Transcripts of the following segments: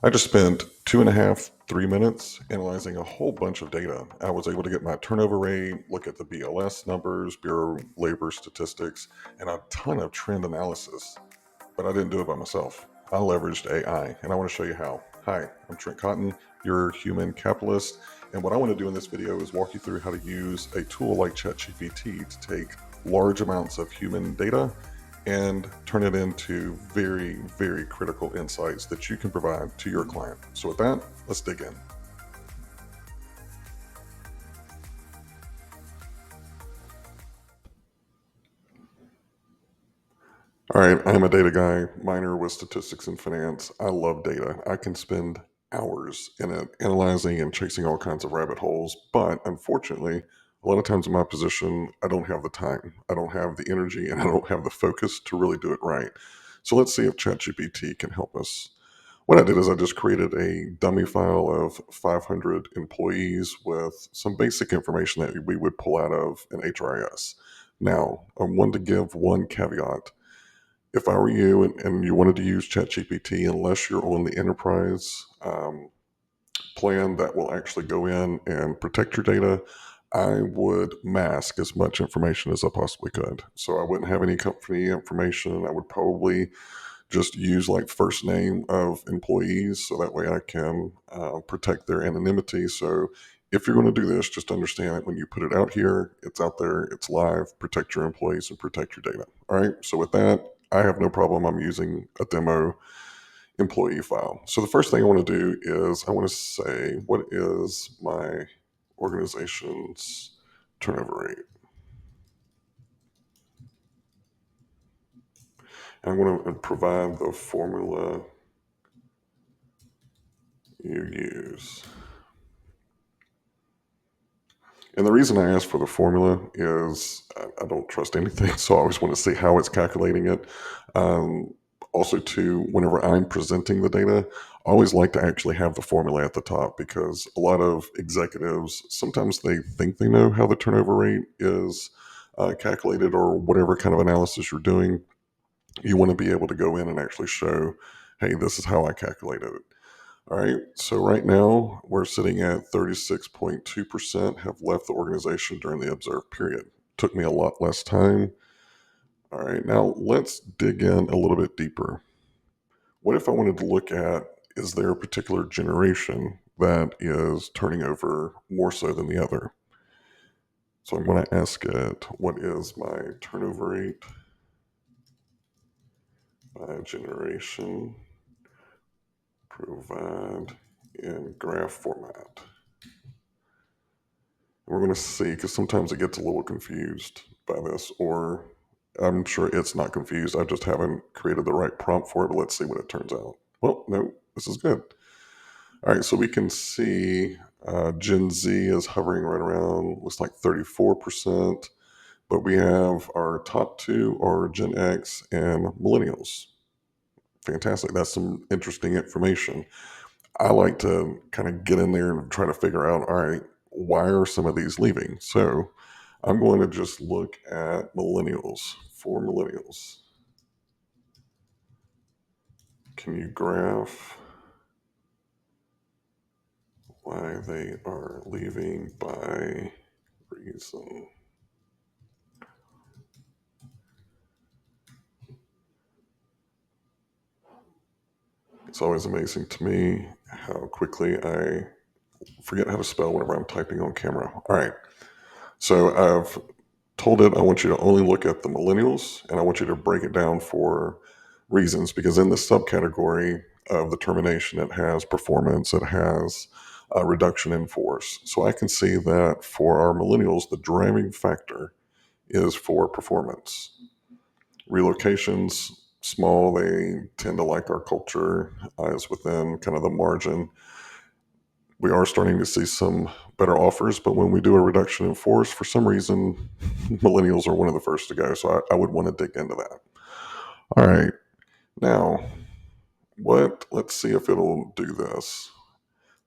I just spent 2.5, 3 minutes analyzing a whole bunch of data. I was able to get my turnover rate, look at the BLS numbers, Bureau of Labor Statistics, and a ton of trend analysis. But I didn't do it by myself. I leveraged AI, and I want to show you how. Hi, I'm Trent Cotton, your human capitalist, and what I want to do in this video is walk you through how to use a tool like ChatGPT to take large amounts of human data and turn it into very, very critical insights that you can provide to your client. So with that, let's dig in. All right, I'm a data guy, minor with statistics and finance. I love data. I can spend hours in it analyzing and chasing all kinds of rabbit holes. But unfortunately, a lot of times in my position, I don't have the time, I don't have the energy, and I don't have the focus to really do it right. So let's see if ChatGPT can help us. What I did is I just created a dummy file of 500 employees with some basic information that we would pull out of an HRIS. Now, I wanted to give one caveat. If I were you and you wanted to use ChatGPT, unless you're on the enterprise plan that will actually go in and protect your data, I would mask as much information as I possibly could. So I wouldn't have any company information. I would probably just use like first name of employees so that way I can protect their anonymity. So if you're going to do this, just understand that when you put it out here, it's out there, it's live, protect your employees and protect your data. All right. So with that, I have no problem. I'm using a demo employee file. So the first thing I want to do is I want to say, what is my organization's turnover rate? And I'm going to provide the formula you use. And the reason I ask for the formula is I don't trust anything, so I always want to see how it's calculating it. Um, Also, too, whenever I'm presenting the data, I always like to actually have the formula at the top because a lot of executives sometimes they think they know how the turnover rate is calculated or whatever kind of analysis you're doing. You want to be able to go in and actually show, hey, this is how I calculated it. All right, so right now we're sitting at 36.2% have left the organization during the observed period. Took me a lot less time. All right, now let's dig in a little bit deeper. What if I wanted to look at, is there a particular generation that is turning over more so than the other? So I'm going to ask it, what is my turnover rate by generation? Provide in graph format. We're going to see, because sometimes it gets a little confused by this, or I'm sure it's not confused. I just haven't created the right prompt for it, but let's see what it turns out. Well, no, this is good. All right, so we can see Gen Z is hovering right around, looks like 34%, but we have our top two are Gen X and Millennials. Fantastic. That's some interesting information. I like to kind of get in there and try to figure out, all right, why are some of these leaving? So I'm going to just look at millennials, for millennials. Can you graph why they are leaving by reason? It's always amazing to me how quickly I forget how to spell whenever I'm typing on camera. All right. So I've told it I want you to only look at the millennials and I want you to break it down for reasons because in the subcategory of the termination, it has performance, it has a reduction in force. So I can see that for our millennials, the driving factor is for performance. Relocations, small, they tend to like our culture, is within kind of the margin. We are starting to see some better offers, but when we do a reduction in force, for some reason, millennials are one of the first to go. So I would want to dig into that. All right. Now, let's see if it'll do this.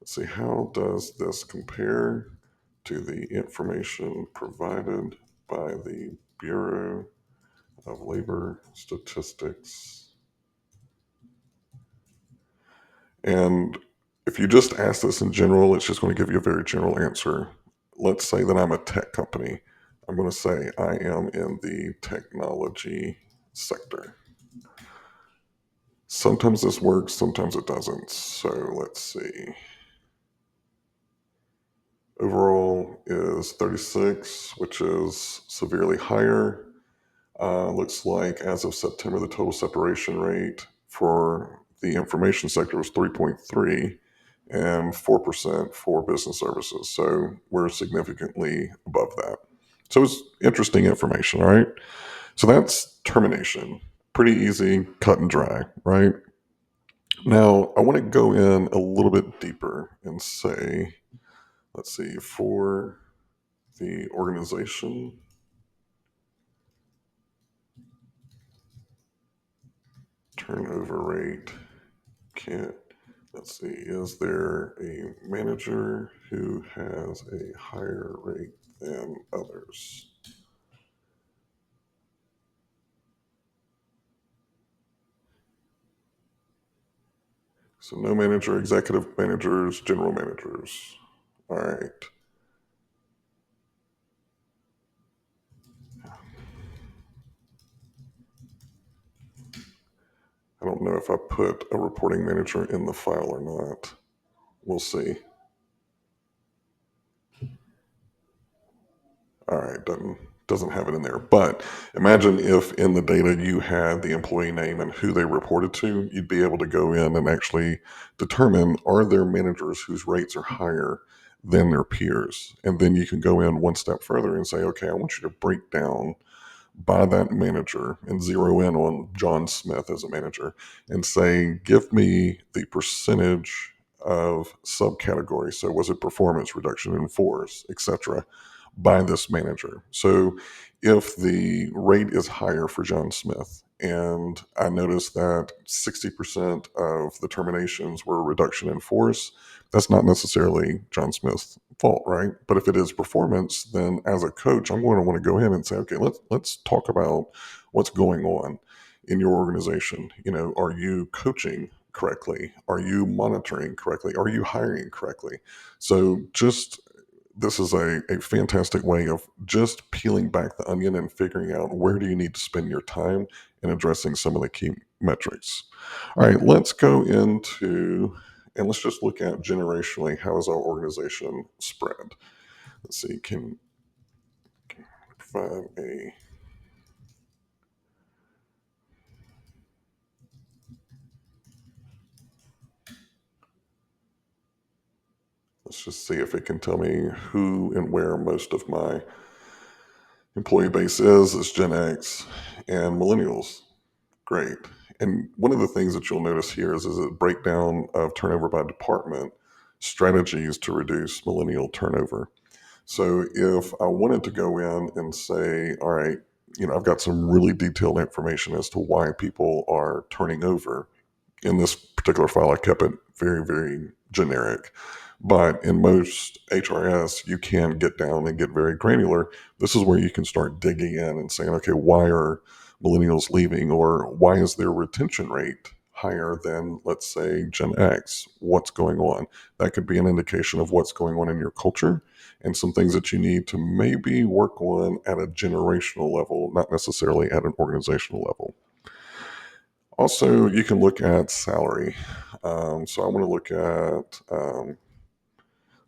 Let's see, how does this compare to the information provided by the Bureau of Labor Statistics And if you just ask this in general, it's just going to give you a very general answer. Let's say that I'm a tech company. I'm going to say I am in the technology sector. Sometimes this works, sometimes it doesn't. So let's see. Overall is 36, which is severely higher. Looks like as of September, the total separation rate for the information sector was 3.3 and 4% for business services. So we're significantly above that. So it's interesting information, all right? So that's termination. Pretty easy, cut and dry, right? Now, I want to go in a little bit deeper and say, let's see, for the organization, turnover rate can't, let's see, is there a manager who has a higher rate than others? So no manager, executive managers, general managers. All right. I don't know if I put a reporting manager in the file or not. We'll see. All right, doesn't have it in there. But imagine if in the data you had the employee name and who they reported to, you'd be able to go in and actually determine are there managers whose rates are higher than their peers. And then you can go in one step further and say, okay, I want you to break down by that manager and zero in on John Smith as a manager and say, give me the percentage of subcategories. So was it performance, reduction in force, etc., by this manager? So if the rate is higher for John Smith, and I noticed that 60% of the terminations were a reduction in force, that's not necessarily John Smith's fault, right? But if it is performance, then as a coach, I'm going to want to go in and say, okay, let's talk about what's going on in your organization. You know, are you coaching correctly? Are you monitoring correctly? Are you hiring correctly? So just this is a fantastic way of just peeling back the onion and figuring out where do you need to spend your time in addressing some of the key metrics. All right, let's go into and let's just look at generationally how is our organization spread. Let's see, can provide a let's just see if it can tell me who and where most of my employee base is. It's Gen X and Millennials. Great. And one of the things that you'll notice here is a breakdown of turnover by department, strategies to reduce millennial turnover. So if I wanted to go in and say, all right, you know, I've got some really detailed information as to why people are turning over. In this particular file, I kept it very, very generic. But in most HRS, you can get down and get very granular. This is where you can start digging in and saying, okay, why are millennials leaving? Or why is their retention rate higher than, let's say, Gen X? What's going on? That could be an indication of what's going on in your culture and some things that you need to maybe work on at a generational level, not necessarily at an organizational level. Also, you can look at salary. So I want to look at,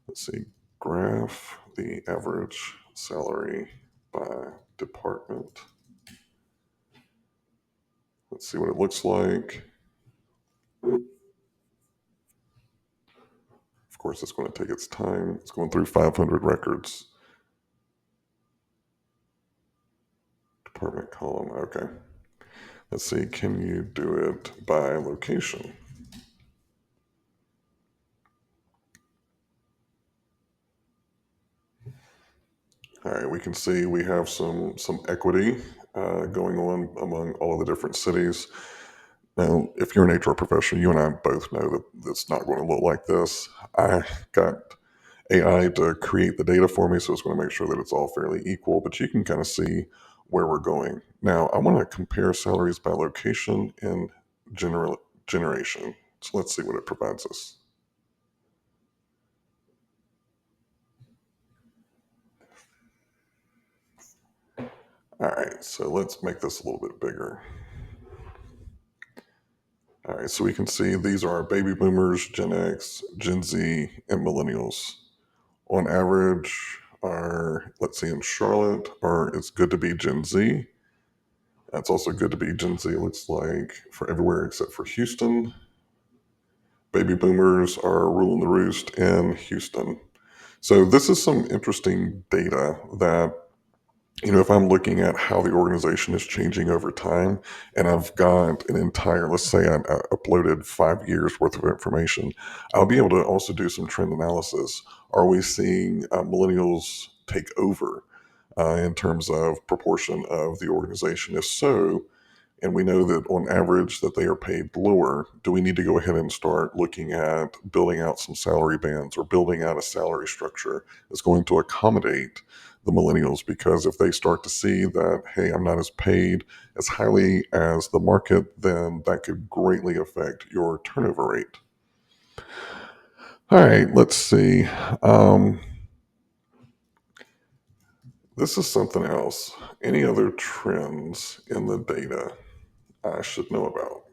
let's see, graph the average salary by department. Let's see what it looks like. Of course, it's going to take its time. It's going through 500 records. Department column. Okay. Let's see, can you do it by location? All right, we can see we have some equity going on among all of the different cities. Now, if you're an HR professional, you and I both know that it's not going to look like this. I got AI to create the data for me, so it's going to make sure that it's all fairly equal, but you can kind of see where we're going. Now, I want to compare salaries by location and generation. So let's see what it provides us. All right, so let's make this a little bit bigger. All right, so we can see these are our baby boomers, Gen X, Gen Z, and millennials. On average, let's see, in Charlotte, it's good to be Gen Z. That's also good to be Gen Z, it looks like, for everywhere except for Houston. Baby boomers are ruling the roost in Houston. So this is some interesting data that, if I'm looking at how the organization is changing over time, and I've got an entire, let's say I uploaded 5 years worth of information, I'll be able to also do some trend analysis. Are we seeing millennials take over in terms of proportion of the organization? If so, and we know that on average that they are paid lower, do we need to go ahead and start looking at building out some salary bands or building out a salary structure that's going to accommodate the millennials? Because if they start to see that, hey, I'm not as paid as highly as the market, then that could greatly affect your turnover rate. All right, let's see. Um, this is something else. Any other trends in the data I should know about?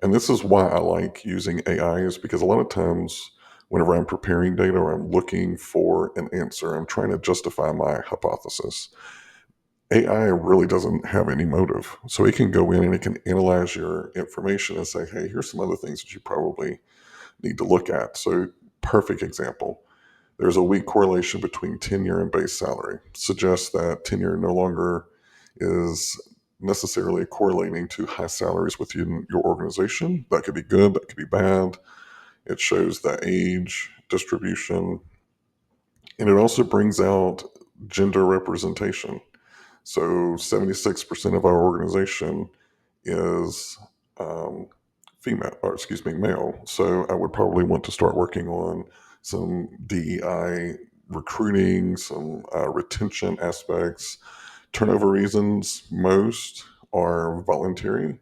And this is why I like using AI, is because a lot of times whenever I'm preparing data or I'm looking for an answer, I'm trying to justify my hypothesis. AI really doesn't have any motive. So it can go in and it can analyze your information and say, hey, here's some other things that you probably need to look at. So, perfect example. There's a weak correlation between tenure and base salary. Suggests that tenure no longer is necessarily correlating to high salaries within your organization. That could be good, that could be bad. It shows the age distribution, and it also brings out gender representation. So 76% of our organization is female, or excuse me, male. So I would probably want to start working on some DEI recruiting, some retention aspects. Turnover reasons, most are voluntary,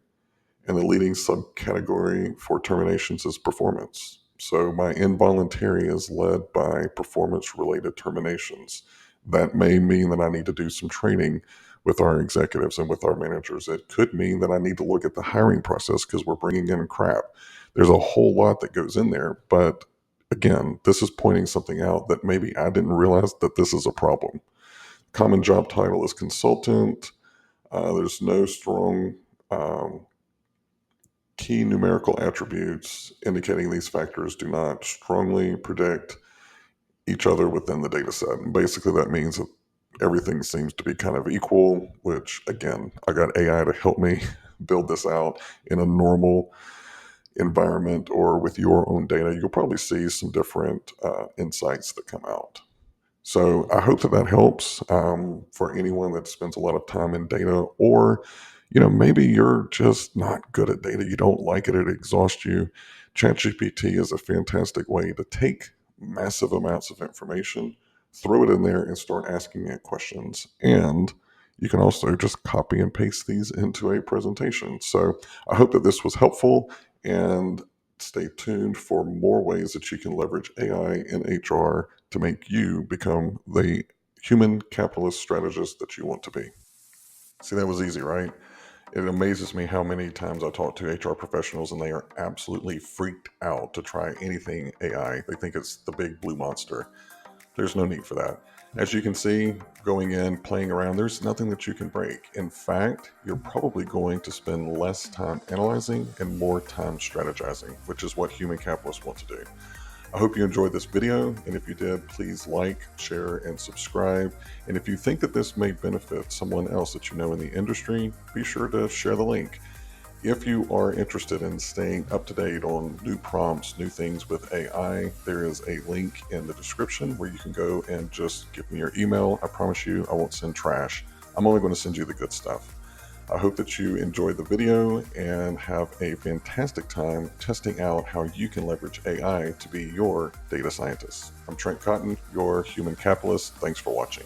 and the leading subcategory for terminations is performance. So my involuntary is led by performance related terminations. That may mean that I need to do some training with our executives and with our managers. It could mean that I need to look at the hiring process because we're bringing in crap. There's a whole lot that goes in there. But again, this is pointing something out that maybe I didn't realize that this is a problem. Common job title is consultant. There's no strong key numerical attributes indicating these factors do not strongly predict each other within the data set. And basically, that means that everything seems to be kind of equal, which again, I got AI to help me build this out in a normal environment or with your own data. You'll probably see some different insights that come out. So I hope that that helps for anyone that spends a lot of time in data, or maybe you're just not good at data. You don't like it; it exhausts you. ChatGPT is a fantastic way to take massive amounts of information, throw it in there, and start asking it questions. And you can also just copy and paste these into a presentation. So I hope that this was helpful, and stay tuned for more ways that you can leverage AI in HR to make you become the human capitalist strategist that you want to be. See, that was easy, right? It amazes me how many times I talk to HR professionals and they are absolutely freaked out to try anything AI. They think it's the big blue monster. There's no need for that. As you can see, going in, playing around, there's nothing that you can break. In fact, you're probably going to spend less time analyzing and more time strategizing, which is what human capitalists want to do. I hope you enjoyed this video, and if you did, please like, share, and subscribe. And if you think that this may benefit someone else that you know in the industry, be sure to share the link. If you are interested in staying up to date on new prompts, new things with AI, there is a link in the description where you can go and just give me your email. I promise you I won't send trash. I'm only going to send you the good stuff. I hope that you enjoyed the video and have a fantastic time testing out how you can leverage AI to be your data scientist. I'm Trent Cotton, your human capitalist. Thanks for watching.